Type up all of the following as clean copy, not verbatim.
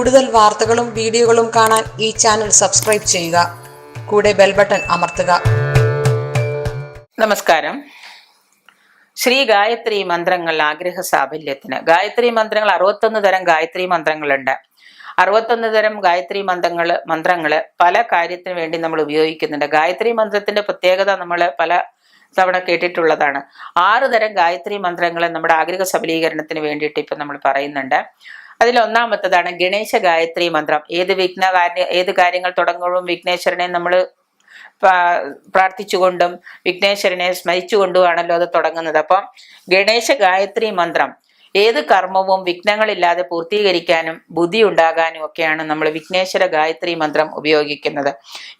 കൂടുതൽ വാർത്തകളും വീഡിയോകളും കാണാൻ ഈ ചാനൽ സബ്സ്ക്രൈബ് ചെയ്യുക. കൂടെ ബെൽ ബട്ടൺ അമർത്തുക. നമസ്കാരം. ശ്രീ ഗായത്രി മന്ത്രങ്ങൾ ആഗ്രഹ സാഫല്യത്തിന്. ഗായത്രി മന്ത്രങ്ങൾ 61 തരം ഗായത്രി മന്ത്രങ്ങളുണ്ട്. 61 തരം ഗായത്രി മന്ത്രങ്ങള് പല കാര്യത്തിന് വേണ്ടി നമ്മൾ ഉപയോഗിക്കുന്നുണ്ട്. ഗായത്രി മന്ത്രത്തിന്റെ പ്രത്യേകത നമ്മൾ പല തവണ കേട്ടിട്ടുള്ളതാണ്. 6 തരം ഗായത്രി മന്ത്രങ്ങൾ നമ്മുടെ ആഗ്രഹ സബലീകരണത്തിന് വേണ്ടിയിട്ട് ഇപ്പൊ നമ്മൾ പറയുന്നുണ്ട്. അതിൽ ഒന്നാമത്തതാണ് ഗണേശ ഗായത്രി മന്ത്രം. ഏത് കാര്യങ്ങൾ തുടങ്ങുമ്പോഴും വിഘ്നേശ്വരനെ നമ്മൾ പ്രാർത്ഥിച്ചുകൊണ്ടും വിഘ്നേശ്വരനെ സ്മരിച്ചുകൊണ്ടുമാണല്ലോ അത് തുടങ്ങുന്നത്. അപ്പം ഗണേശ ഗായത്രി മന്ത്രം ഏത് കർമ്മവും വിഘ്നങ്ങളില്ലാതെ പൂർത്തീകരിക്കാനും ബുദ്ധി ഉണ്ടാകാനും ഒക്കെയാണ് നമ്മൾ വിഘ്നേശ്വര ഗായത്രി മന്ത്രം ഉപയോഗിക്കുന്നത്.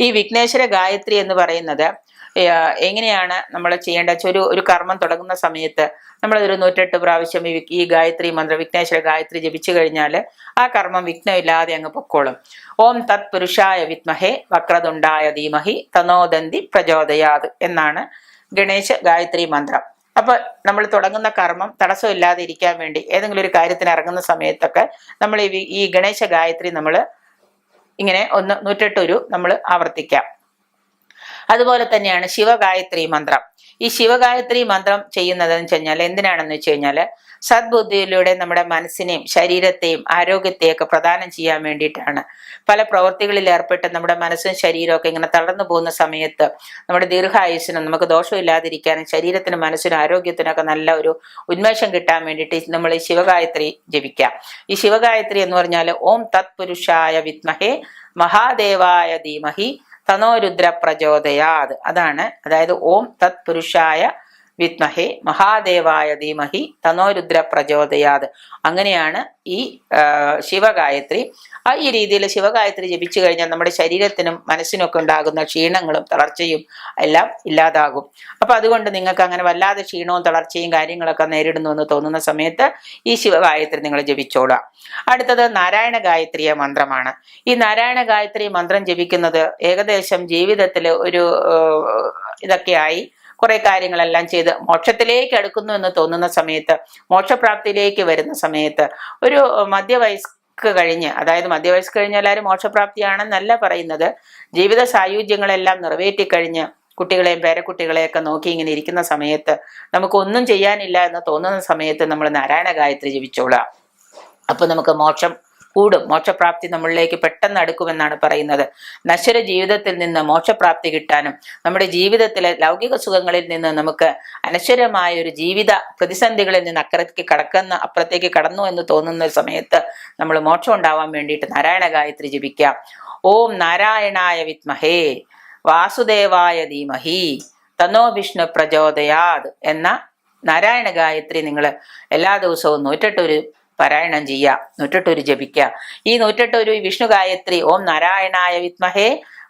ഈ വിഘ്നേശ്വര ഗായത്രി എന്ന് പറയുന്നത് എങ്ങനെയാണ് നമ്മൾ ചെയ്യേണ്ടത്? ഒരു കർമ്മം തുടങ്ങുന്ന സമയത്ത് നമ്മൾ ഒരു 108 പ്രാവശ്യം ഈ ഗായത്രി മന്ത്രം വിഘ്നേശ്വര ഗായത്രി ജപിച്ചു കഴിഞ്ഞാൽ ആ കർമ്മം വിഘ്നമില്ലാതെ അങ്ങ് പൊക്കോളും. ഓം തത് പുരുഷായ വിദ്മഹേ വക്രതുണ്ടായ ധീമഹി തനോദന്തി പ്രചോദയാത് എന്നാണ് ഗണേശ ഗായത്രി മന്ത്രം. അപ്പൊ നമ്മൾ തുടങ്ങുന്ന കർമ്മം തടസ്സമില്ലാതെ ഇരിക്കാൻ വേണ്ടി ഏതെങ്കിലും ഒരു കാര്യത്തിന് ഇറങ്ങുന്ന സമയത്തൊക്കെ നമ്മൾ ഈ ഗണേശ ഗായത്രി നമ്മൾ ഇങ്ങനെ 108 നമ്മൾ ആവർത്തിക്കാം. അതുപോലെ തന്നെയാണ് ശിവഗായത്രി മന്ത്രം. ഈ ശിവഗായത്രി മന്ത്രം ചെയ്യുന്നതെന്ന് വെച്ച് കഴിഞ്ഞാൽ എന്തിനാണെന്ന് വെച്ച് കഴിഞ്ഞാല് സദ്ബുദ്ധിയിലൂടെ നമ്മുടെ മനസ്സിനെയും ശരീരത്തെയും ആരോഗ്യത്തെയും ഒക്കെ പ്രദാനം ചെയ്യാൻ വേണ്ടിയിട്ടാണ്. പല പ്രവൃത്തികളിൽ ഏർപ്പെട്ട് നമ്മുടെ മനസ്സും ശരീരവും ഒക്കെ ഇങ്ങനെ തളർന്നു പോകുന്ന സമയത്ത് നമ്മുടെ ദീർഘായുസ്സിനും നമുക്ക് ദോഷമില്ലാതിരിക്കാനും ശരീരത്തിനും മനസ്സിനും ആരോഗ്യത്തിനൊക്കെ നല്ല ഒരു ഉന്മേഷം കിട്ടാൻ വേണ്ടിയിട്ട് നമ്മൾ ഈ ശിവഗായത്രി ജപിക്കാം. ഈ ശിവഗായത്രി എന്ന് പറഞ്ഞാൽ ഓം തത് പുരുഷായ വിദ്മഹേ മഹാദേവായ ധീമഹി തനോരുദ്ര പ്രചോദയാത്. അതായത് ഓം തത് പുരുഷായ വിദ്മഹേ മഹാദേവായ ധീമഹി തനോരുദ്ര പ്രചോദയാത്. അങ്ങനെയാണ് ഈ ശിവഗായത്രി. ഈ രീതിയിൽ ശിവഗായത്രി ജപിച്ചു കഴിഞ്ഞാൽ നമ്മുടെ ശരീരത്തിനും മനസ്സിനും ഒക്കെ ഉണ്ടാകുന്ന ക്ഷീണങ്ങളും തളർച്ചയും എല്ലാം ഇല്ലാതാകും. അപ്പൊ അതുകൊണ്ട് നിങ്ങൾക്ക് അങ്ങനെ വല്ലാതെ ക്ഷീണവും തളർച്ചയും കാര്യങ്ങളൊക്കെ നേരിടുന്നു എന്ന് തോന്നുന്ന സമയത്ത് ഈ ശിവഗായത്രി നിങ്ങൾ ജപിച്ചോളാം. അടുത്തത് നാരായണ ഗായത്രിയ മന്ത്രമാണ്. ഈ നാരായണ ഗായത്രി മന്ത്രം ജപിക്കുന്നത് ഏകദേശം ജീവിതത്തിൽ ഒരു ഇതൊക്കെയായി കുറെ കാര്യങ്ങളെല്ലാം ചെയ്ത് മോക്ഷത്തിലേക്ക് അടുക്കുന്നു എന്ന് തോന്നുന്ന സമയത്ത്, മോക്ഷപ്രാപ്തിയിലേക്ക് വരുന്ന സമയത്ത്, ഒരു മധ്യവയസ്ക് കഴിഞ്ഞ്, അതായത് മധ്യവയസ്ക് കഴിഞ്ഞ എല്ലാവരും മോക്ഷപ്രാപ്തിയാണെന്നല്ല പറയുന്നത്, ജീവിത സായുജ്യങ്ങളെല്ലാം നിറവേറ്റിക്കഴിഞ്ഞ് കുട്ടികളെയും പേരക്കുട്ടികളെയൊക്കെ നോക്കി ഇങ്ങനെ ഇരിക്കുന്ന സമയത്ത്, നമുക്കൊന്നും ചെയ്യാനില്ല എന്ന് തോന്നുന്ന സമയത്ത് നമ്മൾ നാരായണ ഗായത്രി ജപിച്ചോളാം. അപ്പൊ നമുക്ക് മോക്ഷം കൂടും, മോക്ഷപ്രാപ്തി നമ്മളിലേക്ക് പെട്ടെന്ന് അടുക്കുമെന്നാണ് പറയുന്നത്. നശ്വര ജീവിതത്തിൽ നിന്ന് മോക്ഷപ്രാപ്തി കിട്ടാനും നമ്മുടെ ജീവിതത്തിലെ ലൗകിക സുഖങ്ങളിൽ നിന്ന് നമുക്ക് അനശ്വരമായ ഒരു ജീവിത പ്രതിസന്ധികളിൽ നിന്ന് അപ്പുറത്തേക്ക് കടന്നു എന്ന് തോന്നുന്ന സമയത്ത് നമ്മൾ മോക്ഷം ഉണ്ടാവാൻ വേണ്ടിയിട്ട് നാരായണ ഗായത്രി ജപിക്കാം. ഓം നാരായണായ വിദ്മഹേ വാസുദേവായ ധീമഹി തനോ വിഷ്ണു പ്രചോദയാത് എന്ന നാരായണ ഗായത്രി നിങ്ങൾ എല്ലാ ദിവസവും 108 പാരായണം ചെയ്യുക, 108 ജപിക്കുക. ഈ 108 വിഷ്ണു ഗായത്രി ഓം നാരായണായ വിദ്മഹേ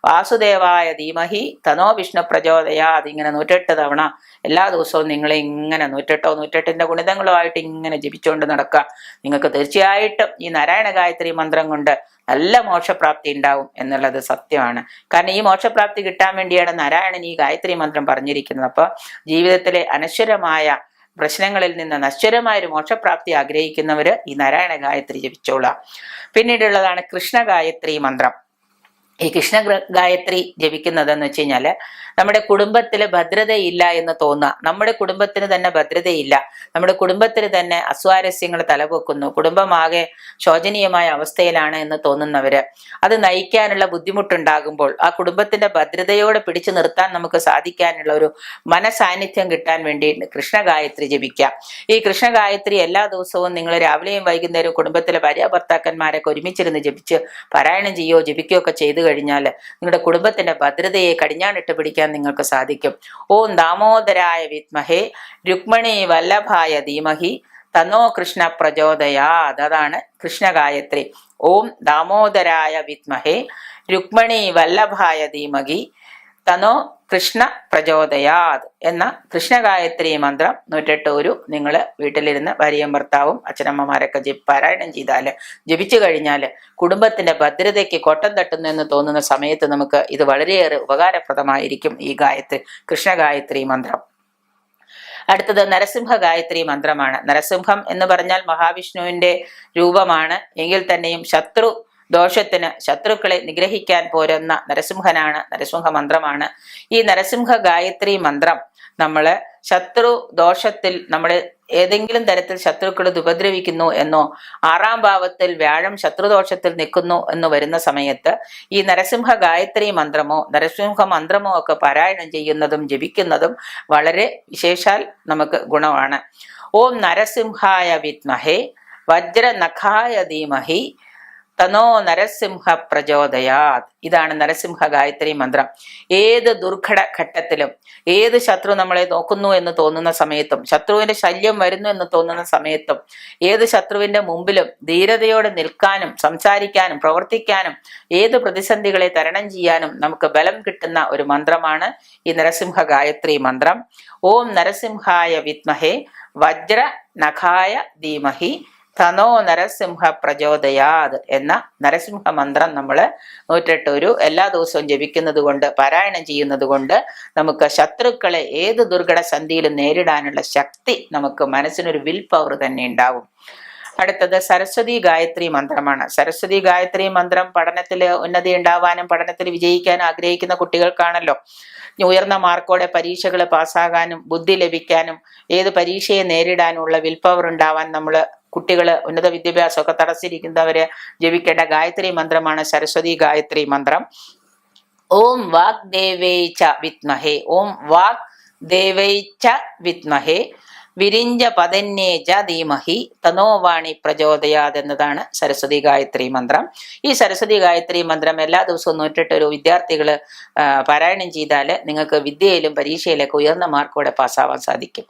വാസുദേവായ ധീമഹി തനോ വിഷ്ണു പ്രചോദയാത് ഇങ്ങനെ 108 തവണ എല്ലാ ദിവസവും നിങ്ങൾ ഇങ്ങനെ 108 ഗുണിതങ്ങളുമായിട്ട് ഇങ്ങനെ ജപിച്ചുകൊണ്ട് നടക്കുക. നിങ്ങൾക്ക് തീർച്ചയായിട്ടും ഈ നാരായണ ഗായത്രി മന്ത്രം കൊണ്ട് നല്ല മോക്ഷപ്രാപ്തി ഉണ്ടാവും എന്നുള്ളത് സത്യമാണ്. കാരണം ഈ മോക്ഷപ്രാപ്തി കിട്ടാൻ വേണ്ടിയാണ് നാരായണൻ ഈ ഗായത്രി മന്ത്രം പറഞ്ഞിരിക്കുന്നത്. അപ്പൊ ജീവിതത്തിലെ അനശ്വരമായ പ്രശ്നങ്ങളിൽ നിന്ന് നശ്വരമായ ഒരു മോക്ഷപ്രാപ്തി ആഗ്രഹിക്കുന്നവര് ഈ നാരായണ ഗായത്രി ജപിച്ചോളാം. പിന്നീടുള്ളതാണ് കൃഷ്ണ ഗായത്രി മന്ത്രം. ഈ കൃഷ്ണ ഗായത്രി ജപിക്കുന്നതെന്ന് വെച്ച് കഴിഞ്ഞാല് നമ്മുടെ കുടുംബത്തില് ഭദ്രതയില്ല എന്ന് തോന്നുക, നമ്മുടെ കുടുംബത്തിന് തന്നെ ഭദ്രതയില്ല, നമ്മുടെ കുടുംബത്തിന് തന്നെ അസ്വാരസ്യങ്ങൾ തലപൊക്കുന്നു, കുടുംബമാകെ ശോചനീയമായ അവസ്ഥയിലാണ് എന്ന് തോന്നുന്നവര്, അത് നയിക്കാനുള്ള ബുദ്ധിമുട്ടുണ്ടാകുമ്പോൾ ആ കുടുംബത്തിന്റെ ഭദ്രതയോടെ പിടിച്ചു നിർത്താൻ നമുക്ക് സാധിക്കാനുള്ള ഒരു മനസാന്നിധ്യം കിട്ടാൻ വേണ്ടി കൃഷ്ണ ഗായത്രി ജപിക്കാം. ഈ കൃഷ്ണ ഗായത്രി എല്ലാ ദിവസവും നിങ്ങൾ രാവിലെയും വൈകുന്നേരവും കുടുംബത്തിലെ ഭാര്യാഭർത്താക്കന്മാരൊക്കെ ഒരുമിച്ചിരുന്ന് ജപിച്ച് പാരായണം ചെയ്യോ ജപിക്കുകയോ ഒക്കെ ചെയ്തു കഴിഞ്ഞാൽ നിങ്ങളുടെ കുടുംബത്തിന്റെ ഭദ്രതയെ കടിഞ്ഞാണിട്ട് പിടിക്കാൻ നിങ്ങൾക്ക് സാധിക്കും. ഓം ദാമോദരായ വിദ്മഹേ രുക്മിണി വല്ലഭായ ധീമഹി തനോ കൃഷ്ണ പ്രചോദയാത്. അതാണ് കൃഷ്ണ ഗായത്രി. ഓം ദാമോദരായ വിദ്മഹേ രുക്മിണി വല്ലഭായ ധീമഹി തനോ കൃഷ്ണ പ്രചോദയാത് എന്ന കൃഷ്ണ ഗായത്രി മന്ത്രം 108 നിങ്ങൾ വീട്ടിലിരുന്ന് ഭാര്യയും ഭർത്താവും അച്ഛനമ്മമാരൊക്കെ പാരായണം ചെയ്താല് ജപിച്ചു കഴിഞ്ഞാൽ കുടുംബത്തിന്റെ ഭദ്രതയ്ക്ക് കോട്ടം തട്ടുന്നു എന്ന് തോന്നുന്ന സമയത്ത് നമുക്ക് ഇത് വളരെയേറെ ഉപകാരപ്രദമായിരിക്കും ഈ കൃഷ്ണ ഗായത്രി മന്ത്രം. അടുത്തത് നരസിംഹ ഗായത്രി മന്ത്രമാണ്. നരസിംഹം എന്ന് പറഞ്ഞാൽ മഹാവിഷ്ണുവിന്റെ രൂപമാണ്. എങ്കിൽ തന്നെയും ശത്രുക്കളെ നിഗ്രഹിക്കാൻ പോരുന്ന നരസിംഹനാണ്, നരസിംഹ മന്ത്രമാണ്. ഈ നരസിംഹ ഗായത്രി മന്ത്രം നമ്മള് ശത്രു ദോഷത്തിൽ നമ്മള് ഏതെങ്കിലും തരത്തിൽ ശത്രുക്കൾ ഉപദ്രവിക്കുന്നു എന്നോ, 6ാം ഭാവത്തിൽ വ്യാഴം ശത്രുദോഷത്തിൽ നിൽക്കുന്നു എന്ന് വരുന്ന സമയത്ത് ഈ നരസിംഹ ഗായത്രി മന്ത്രമോ നരസിംഹ മന്ത്രമോ ഒക്കെ പാരായണം ചെയ്യുന്നതും ജപിക്കുന്നതും വളരെ വിശേഷാൽ നമുക്ക് ഗുണമാണ്. ഓം നരസിംഹായ വിദ്മഹേ വജ്രനഖായ ധീമഹി തനോ നരസിംഹ പ്രചോദയാത്. ഇതാണ് നരസിംഹ ഗായത്രി മന്ത്രം. ഏത് ദുർഘട ഘട്ടത്തിലും, ഏത് ശത്രു നമ്മളെ നോക്കുന്നു എന്ന് തോന്നുന്ന സമയത്തും, ശത്രുവിന്റെ ശല്യം വരുന്നു എന്ന് തോന്നുന്ന സമയത്തും, ഏത് ശത്രുവിന്റെ മുമ്പിലും ധീരതയോടെ നിൽക്കാനും സംസാരിക്കാനും പ്രവർത്തിക്കാനും ഏത് പ്രതിസന്ധികളെ തരണം ചെയ്യാനും നമുക്ക് ബലം കിട്ടുന്ന ഒരു മന്ത്രമാണ് ഈ നരസിംഹ ഗായത്രി മന്ത്രം. ഓം നരസിംഹായ വിദ്മഹേ വജ്ര നഖായ ധീമഹി തനോ നരസിംഹ പ്രചോദയാത് എന്ന നരസിംഹ മന്ത്രം നമ്മൾ 108 എല്ലാ ദിവസവും ജപിക്കുന്നത് കൊണ്ട്, പാരായണം ചെയ്യുന്നത് കൊണ്ട് നമുക്ക് ശത്രുക്കളെ ഏത് ദുർഘട സന്ധിയിലും നേരിടാനുള്ള ശക്തി, നമുക്ക് മനസ്സിനൊരു വിൽ പവർ തന്നെ ഉണ്ടാവും. അടുത്തത് സരസ്വതി ഗായത്രി മന്ത്രമാണ്. സരസ്വതി ഗായത്രി മന്ത്രം പഠനത്തിൽ ഉന്നതി ഉണ്ടാവാനും പഠനത്തിൽ വിജയിക്കാനും ആഗ്രഹിക്കുന്ന കുട്ടികൾക്കാണല്ലോ. ഉയർന്ന മാർക്കോടെ പരീക്ഷകൾ പാസ്സാകാനും ബുദ്ധി ലഭിക്കാനും ഏത് പരീക്ഷയെ നേരിടാനുള്ള വിൽ പവർ ഉണ്ടാവാൻ കുട്ടികള് ഉന്നത വിദ്യാഭ്യാസമൊക്കെ തടസ്സിരിക്കുന്നവര് ജപിക്കേണ്ട ഗായത്രി മന്ത്രമാണ് സരസ്വതി ഗായത്രി മന്ത്രം. ഓം വാഗ് ദേവൈ ച വിദ്മഹേ ഓം വാഗ് ദേവൈ ച വിദ്മഹേ വിരിഞ്ച പതന്യേ ജ ധീമഹി തനോവാണി പ്രചോദയാത് എന്നതാണ് സരസ്വതി ഗായത്രി മന്ത്രം. ഈ സരസ്വതി ഗായത്രി മന്ത്രം എല്ലാ ദിവസവും 108 വിദ്യാർത്ഥികള് പാരായണം ചെയ്താൽ നിങ്ങൾക്ക് വിദ്യയിലും പരീക്ഷയിലൊക്കെ ഉയർന്ന മാർക്കോടെ പാസ്സാവാൻ സാധിക്കും.